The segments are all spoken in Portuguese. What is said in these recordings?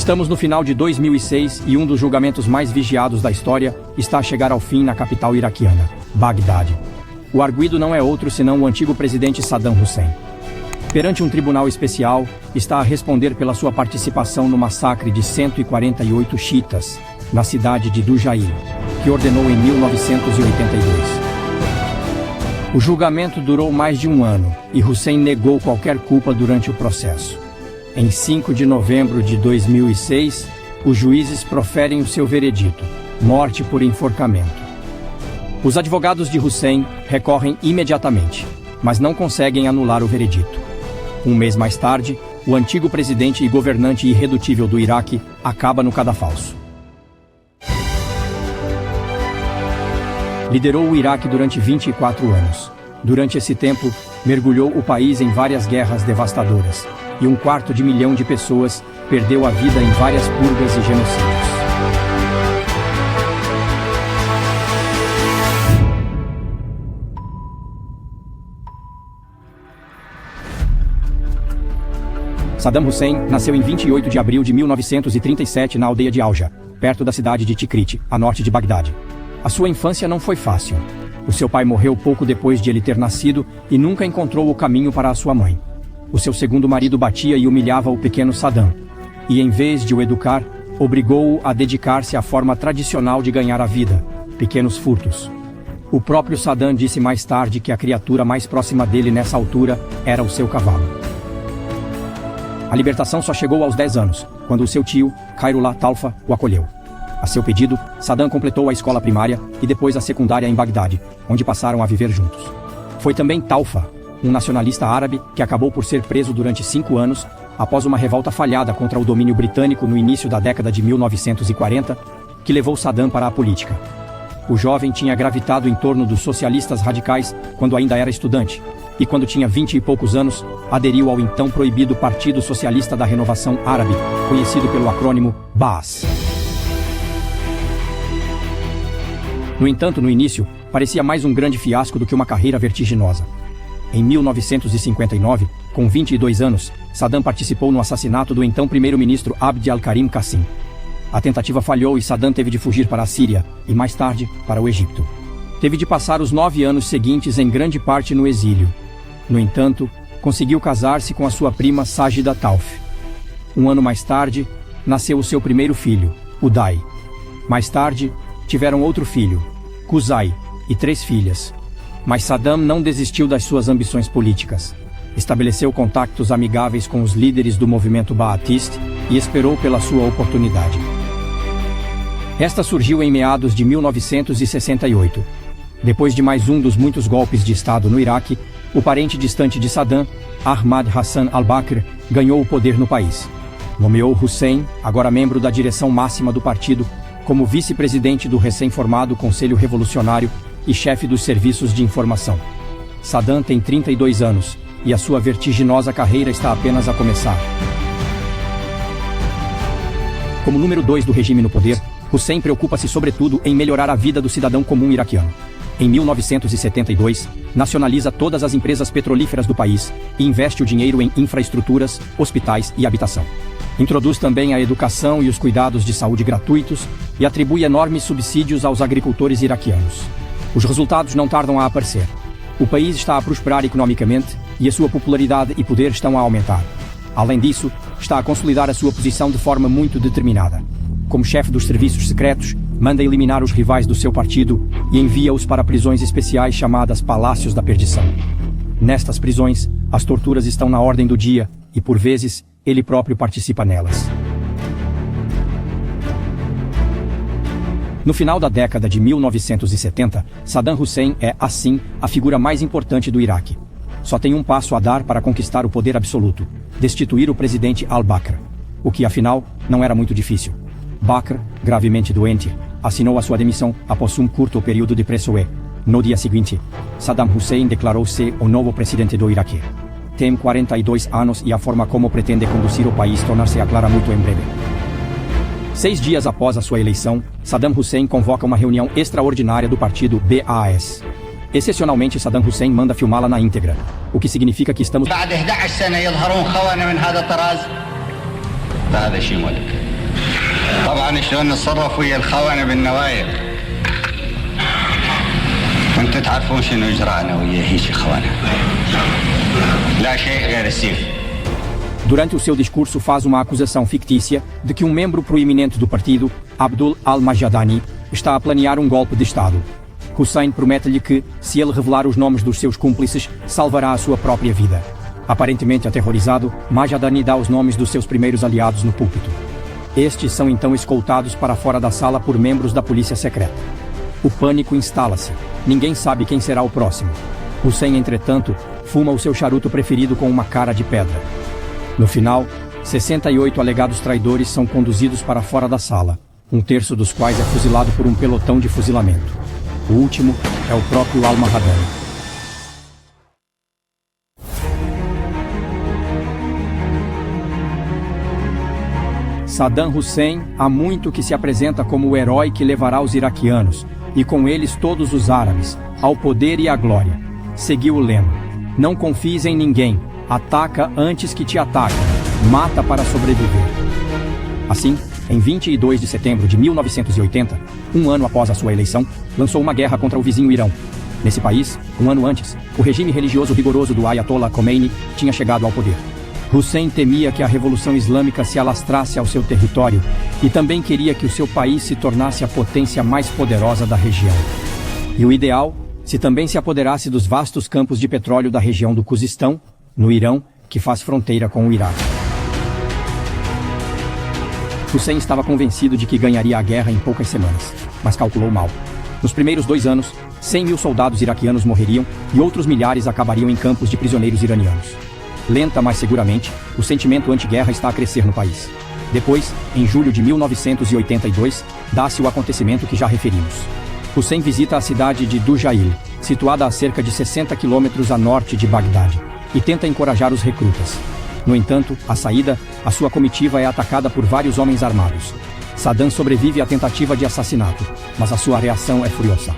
Estamos no final de 2006 e um dos julgamentos mais vigiados da história está a chegar ao fim na capital iraquiana, Bagdade. O arguido não é outro senão o antigo presidente Saddam Hussein. Perante um tribunal especial, está a responder pela sua participação no massacre de 148 xiitas, na cidade de Dujail, que ordenou em 1982. O julgamento durou mais de um ano e Hussein negou qualquer culpa durante o processo. Em 5 de novembro de 2006, os juízes proferem o seu veredito: morte por enforcamento. Os advogados de Hussein recorrem imediatamente, mas não conseguem anular o veredito. Um mês mais tarde, o antigo presidente e governante irredutível do Iraque acaba no cadafalso. Liderou o Iraque durante 24 anos. Durante esse tempo, mergulhou o país em várias guerras devastadoras, e 250 mil de pessoas perdeu a vida em várias purgas e genocídios. Saddam Hussein nasceu em 28 de abril de 1937 na aldeia de Auja, perto da cidade de Tikrit, a norte de Bagdade. A sua infância não foi fácil. O seu pai morreu pouco depois de ele ter nascido e nunca encontrou o caminho para a sua mãe. O seu segundo marido batia e humilhava o pequeno Saddam, e em vez de o educar, obrigou-o a dedicar-se à forma tradicional de ganhar a vida, pequenos furtos. O próprio Saddam disse mais tarde que a criatura mais próxima dele nessa altura era o seu cavalo. A libertação só chegou aos 10 anos, quando o seu tio, Khairullah Talfa, o acolheu. A seu pedido, Saddam completou a escola primária e depois a secundária em Bagdade, onde passaram a viver juntos. Foi também Talfa, um nacionalista árabe que acabou por ser preso durante 5 anos, após uma revolta falhada contra o domínio britânico no início da década de 1940, que levou Saddam para a política. O jovem tinha gravitado em torno dos socialistas radicais quando ainda era estudante, e quando tinha 20 e poucos anos, aderiu ao então proibido Partido Socialista da Renovação Árabe, conhecido pelo acrônimo Baas. No entanto, no início, parecia mais um grande fiasco do que uma carreira vertiginosa. Em 1959, com 22 anos, Saddam participou no assassinato do então primeiro-ministro Abd al-Karim Qassim. A tentativa falhou e Saddam teve de fugir para a Síria e, mais tarde, para o Egito. Teve de passar os 9 anos seguintes em grande parte no exílio. No entanto, conseguiu casar-se com a sua prima Sajida Tauf. Um ano mais tarde, nasceu o seu primeiro filho, Uday. Mais tarde, tiveram outro filho, Qusay, e 3 filhas. Mas Saddam não desistiu das suas ambições políticas. Estabeleceu contactos amigáveis com os líderes do movimento Baathist e esperou pela sua oportunidade. Esta surgiu em meados de 1968. Depois de mais um dos muitos golpes de Estado no Iraque, o parente distante de Saddam, Ahmad Hassan al-Bakr, ganhou o poder no país. Nomeou Hussein, agora membro da direção máxima do partido, como vice-presidente do recém-formado Conselho Revolucionário e chefe dos serviços de informação. Saddam tem 32 anos e a sua vertiginosa carreira está apenas a começar. Como número 2 do regime no poder, Hussein preocupa-se sobretudo em melhorar a vida do cidadão comum iraquiano. Em 1972, nacionaliza todas as empresas petrolíferas do país e investe o dinheiro em infraestruturas, hospitais e habitação. Introduz também a educação e os cuidados de saúde gratuitos e atribui enormes subsídios aos agricultores iraquianos. Os resultados não tardam a aparecer. O país está a prosperar economicamente e a sua popularidade e poder estão a aumentar. Além disso, está a consolidar a sua posição de forma muito determinada. Como chefe dos serviços secretos, manda eliminar os rivais do seu partido e envia-os para prisões especiais chamadas Palácios da Perdição. Nestas prisões, as torturas estão na ordem do dia e, por vezes, ele próprio participa nelas. No final da década de 1970, Saddam Hussein é, assim, a figura mais importante do Iraque. Só tem um passo a dar para conquistar o poder absoluto: destituir o presidente al-Bakr. O que, afinal, não era muito difícil. Bakr, gravemente doente, assinou a sua demissão após um curto período de pressoé. No dia seguinte, Saddam Hussein declarou-se o novo presidente do Iraque. Tem 42 anos e a forma como pretende conduzir o país tornar-se clara muito em breve. 6 dias após a sua eleição, Saddam Hussein convoca uma reunião extraordinária do partido Baas. Excepcionalmente, Saddam Hussein manda filmá-la na íntegra, o que significa que estamos... طبعا شلون نتصرف ويا الخونة بالنوايا وانتم تعرفون شنو اجرانا ويا هيك خونة لا شيء غير السيف. Durante o seu discurso faz uma acusação fictícia de que um membro proeminente do partido, Abdul al-Majadani, está a planear um golpe de Estado. Hussein promete-lhe que, se ele revelar os nomes dos seus cúmplices, salvará a sua própria vida. Aparentemente aterrorizado, Majadani dá os nomes dos seus primeiros aliados no púlpito. Estes são então escoltados para fora da sala por membros da polícia secreta. O pânico instala-se. Ninguém sabe quem será o próximo. Hussein, entretanto, fuma o seu charuto preferido com uma cara de pedra. No final, 68 alegados traidores são conduzidos para fora da sala, um terço dos quais é fuzilado por um pelotão de fuzilamento. O último é o próprio al-Mahadani. Saddam Hussein há muito que se apresenta como o herói que levará os iraquianos, e com eles todos os árabes, ao poder e à glória. Seguiu o lema: não confies em ninguém, ataca antes que te ataquem, mata para sobreviver. Assim, em 22 de setembro de 1980, um ano após a sua eleição, lançou uma guerra contra o vizinho Irão. Nesse país, um ano antes, o regime religioso rigoroso do Ayatollah Khomeini tinha chegado ao poder. Hussein temia que a Revolução Islâmica se alastrasse ao seu território e também queria que o seu país se tornasse a potência mais poderosa da região. E o ideal, se também se apoderasse dos vastos campos de petróleo da região do Cuzistão, no Irão, que faz fronteira com o Iraque. Hussein estava convencido de que ganharia a guerra em poucas semanas, mas calculou mal. Nos primeiros 2 anos, 100 mil soldados iraquianos morreriam e outros milhares acabariam em campos de prisioneiros iranianos. Lenta, mas seguramente, o sentimento anti-guerra está a crescer no país. Depois, em julho de 1982, dá-se o acontecimento que já referimos. Hussein visita a cidade de Dujail, situada a cerca de 60 quilômetros a norte de Bagdade, e tenta encorajar os recrutas. No entanto, à saída, a sua comitiva é atacada por vários homens armados. Saddam sobrevive à tentativa de assassinato, mas a sua reação é furiosa.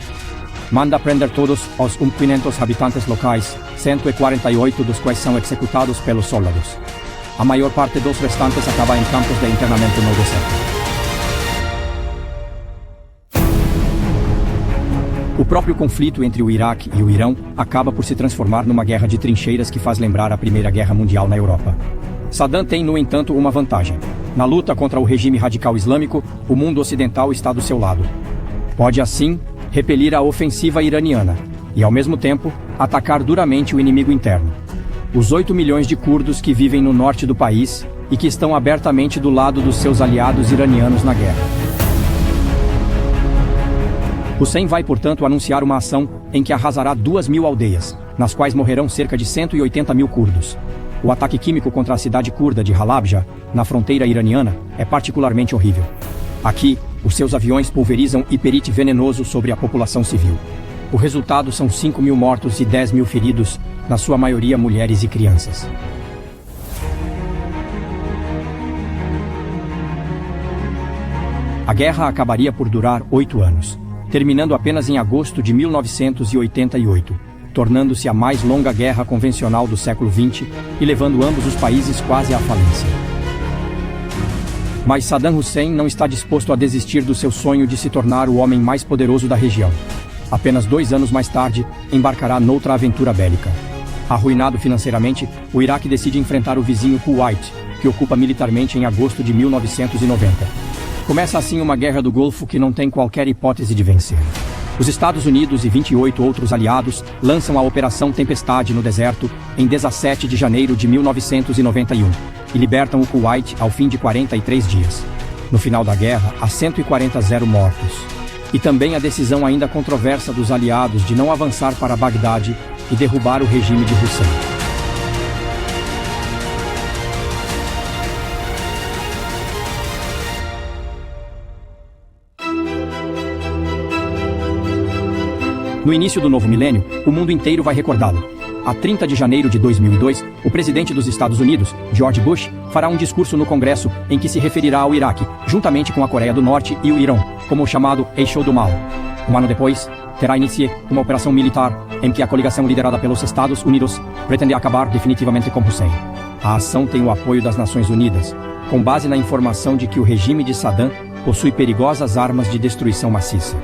Manda prender todos os 1.500 habitantes locais, 148 dos quais são executados pelos soldados. A maior parte dos restantes acaba em campos de internamento no deserto. O próprio conflito entre o Iraque e o Irão acaba por se transformar numa guerra de trincheiras que faz lembrar a Primeira Guerra Mundial na Europa. Saddam tem, no entanto, uma vantagem. Na luta contra o regime radical islâmico, o mundo ocidental está do seu lado. Pode, assim, repelir a ofensiva iraniana e, ao mesmo tempo, atacar duramente o inimigo interno. Os 8 milhões de curdos que vivem no norte do país e que estão abertamente do lado dos seus aliados iranianos na guerra. Hussein vai, portanto, anunciar uma ação em que arrasará 2.000 aldeias, nas quais morrerão cerca de 180 mil curdos. O ataque químico contra a cidade curda de Halabja, na fronteira iraniana, é particularmente horrível. Aqui, os seus aviões pulverizam hiperite venenoso sobre a população civil. O resultado são 5 mil mortos e 10 mil feridos, na sua maioria mulheres e crianças. A guerra acabaria por durar 8 anos. Terminando apenas em agosto de 1988, tornando-se a mais longa guerra convencional do século XX e levando ambos os países quase à falência. Mas Saddam Hussein não está disposto a desistir do seu sonho de se tornar o homem mais poderoso da região. Apenas 2 anos mais tarde, embarcará noutra aventura bélica. Arruinado financeiramente, o Iraque decide enfrentar o vizinho Kuwait, que ocupa militarmente em agosto de 1990. Começa assim uma guerra do Golfo que não tem qualquer hipótese de vencer. Os Estados Unidos e 28 outros aliados lançam a Operação Tempestade no deserto em 17 de janeiro de 1991 e libertam o Kuwait ao fim de 43 dias. No final da guerra, há 140 mortos. E também a decisão ainda controversa dos aliados de não avançar para Bagdade e derrubar o regime de Hussein. No início do novo milênio, o mundo inteiro vai recordá-lo. A 30 de janeiro de 2002, o presidente dos Estados Unidos, George Bush, fará um discurso no Congresso em que se referirá ao Iraque, juntamente com a Coreia do Norte e o Irão, como o chamado Eixo do Mal. Um ano depois, terá início uma operação militar em que a coligação liderada pelos Estados Unidos pretende acabar definitivamente com Hussein. A ação tem o apoio das Nações Unidas, com base na informação de que o regime de Saddam possui perigosas armas de destruição maciça.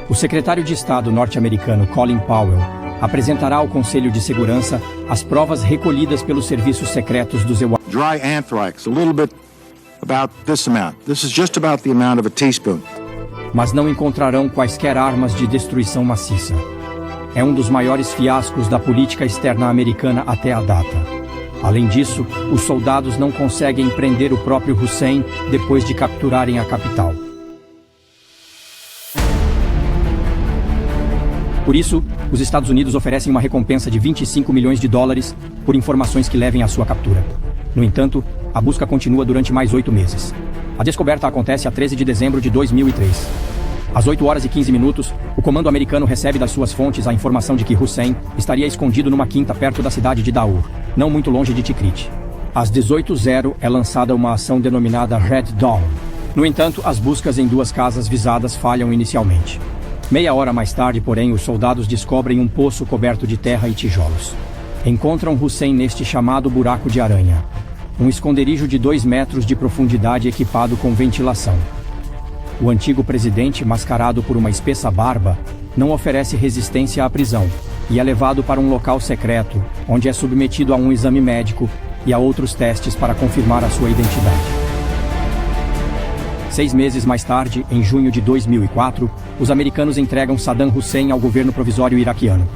O secretário de Estado norte-americano Colin Powell apresentará ao Conselho de Segurança as provas recolhidas pelos serviços secretos dos EUA. Dry anthrax, a little bit about this amount. This is just about the amount of a teaspoon. Mas não encontrarão quaisquer armas de destruição maciça. É um dos maiores fiascos da política externa americana até a data. Além disso, os soldados não conseguem prender o próprio Hussein depois de capturarem a capital. Por isso, os Estados Unidos oferecem uma recompensa de 25 milhões de dólares por informações que levem à sua captura. No entanto, a busca continua durante mais 8 meses. A descoberta acontece a 13 de dezembro de 2003. Às 8 horas e 15 minutos, o comando americano recebe das suas fontes a informação de que Hussein estaria escondido numa quinta perto da cidade de Daur, não muito longe de Tikrit. Às 18h é lançada uma ação denominada Red Dawn. No entanto, as buscas em 2 casas visadas falham inicialmente. Meia hora mais tarde, porém, os soldados descobrem um poço coberto de terra e tijolos. Encontram Hussein neste chamado buraco de aranha, um esconderijo de 2 metros de profundidade equipado com ventilação. O antigo presidente, mascarado por uma espessa barba, não oferece resistência à prisão e é levado para um local secreto, onde é submetido a um exame médico e a outros testes para confirmar a sua identidade. 6 meses mais tarde, em junho de 2004, os americanos entregam Saddam Hussein ao governo provisório iraquiano.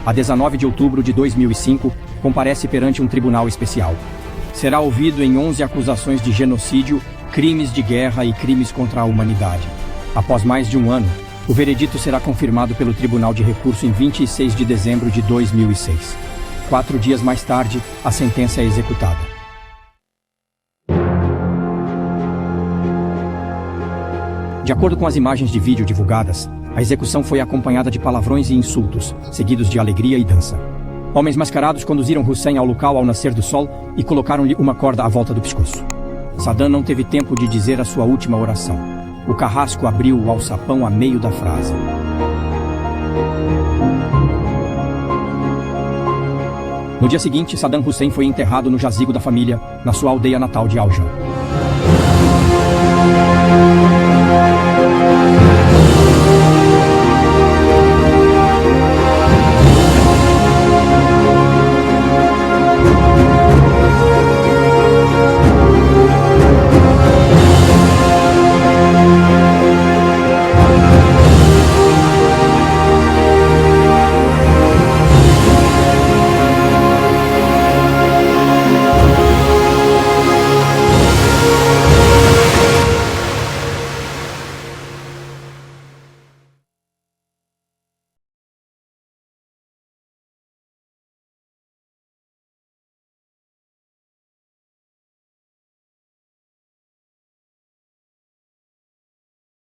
A 19 de outubro de 2005, comparece perante um tribunal especial. Será ouvido em 11 acusações de genocídio, crimes de guerra e crimes contra a humanidade. Após mais de um ano, o veredito será confirmado pelo Tribunal de Recurso em 26 de dezembro de 2006. 4 dias mais tarde, a sentença é executada. De acordo com as imagens de vídeo divulgadas, a execução foi acompanhada de palavrões e insultos, seguidos de alegria e dança. Homens mascarados conduziram Hussein ao local ao nascer do sol e colocaram-lhe uma corda à volta do pescoço. Saddam não teve tempo de dizer a sua última oração. O carrasco abriu o alçapão a meio da frase. No dia seguinte, Saddam Hussein foi enterrado no jazigo da família, na sua aldeia natal de Aujam.